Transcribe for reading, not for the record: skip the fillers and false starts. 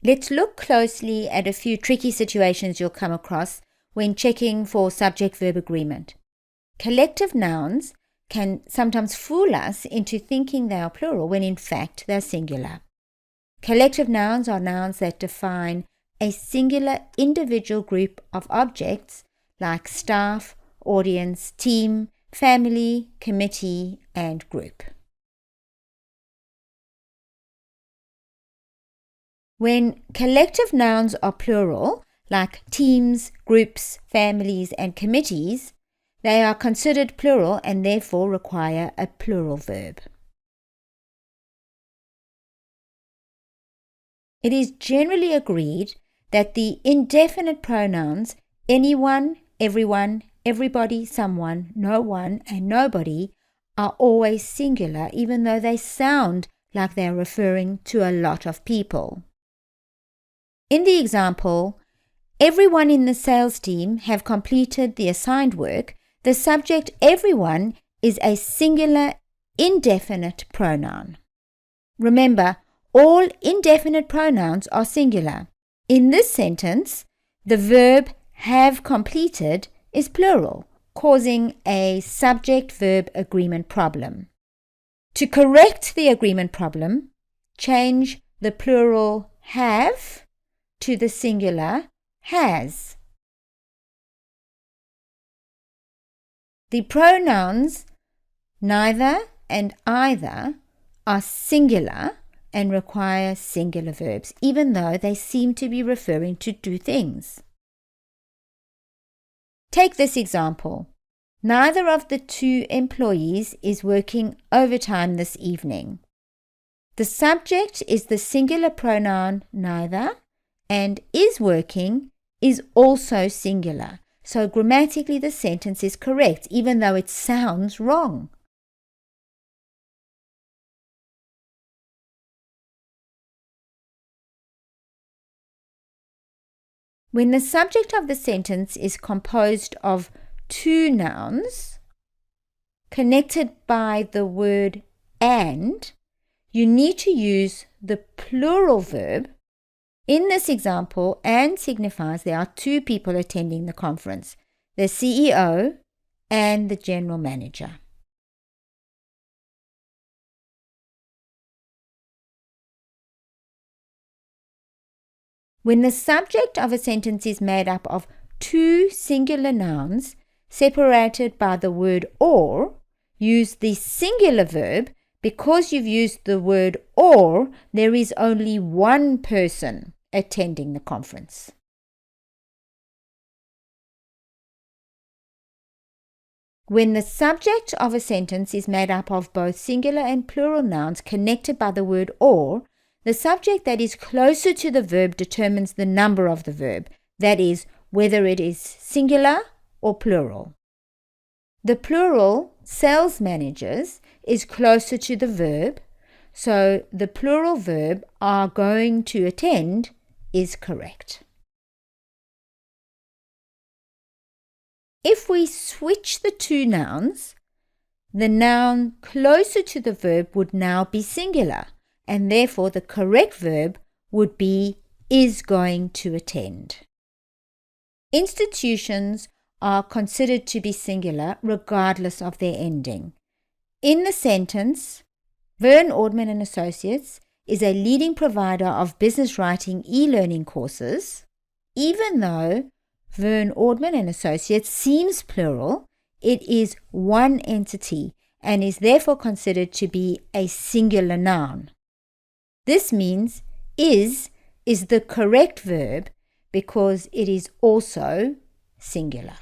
Let's look closely at a few tricky situations you'll come across when checking for subject-verb agreement. Collective nouns can sometimes fool us into thinking they are plural when in fact they're singular. Collective nouns are nouns that define a singular individual group of objects like staff, audience, team, family, committee, and group. When collective nouns are plural, like teams, groups, families, and committees, they are considered plural and therefore require a plural verb. It is generally agreed that the indefinite pronouns anyone, everyone, everybody, someone, no one, and nobody are always singular, even though they sound like they are referring to a lot of people. In the example, everyone in the sales team have completed the assigned work, the subject everyone is a singular indefinite pronoun. Remember, all indefinite pronouns are singular. In this sentence, the verb have completed is plural, causing a subject-verb agreement problem. To correct the agreement problem, change the plural have to the singular has. The pronouns neither and either are singular and require singular verbs, even though they seem to be referring to two things. Take this example. Neither of the two employees is working overtime this evening. The subject is the singular pronoun neither, and is working is also singular. So grammatically the sentence is correct, even though it sounds wrong. When the subject of the sentence is composed of two nouns connected by the word and, you need to use the plural verb. In this example, and signifies there are two people attending the conference, the CEO and the general manager. When the subject of a sentence is made up of two singular nouns separated by the word or, use the singular verb. Because you've used the word or, there is only one person attending the conference. When the subject of a sentence is made up of both singular and plural nouns connected by the word or, the subject that is closer to the verb determines the number of the verb, that is, whether it is singular or plural. The plural, sales managers, is closer to the verb, so the plural verb are going to attend is correct. If we switch the two nouns, the noun closer to the verb would now be singular, and therefore the correct verb would be is going to attend. Institutions are considered to be singular regardless of their ending. In the sentence, Verne Ordman Associates is a leading provider of business writing e-learning courses. Even though Verne Ordman Associates seems plural, it is one entity and is therefore considered to be a singular noun. This means is the correct verb because it is also singular.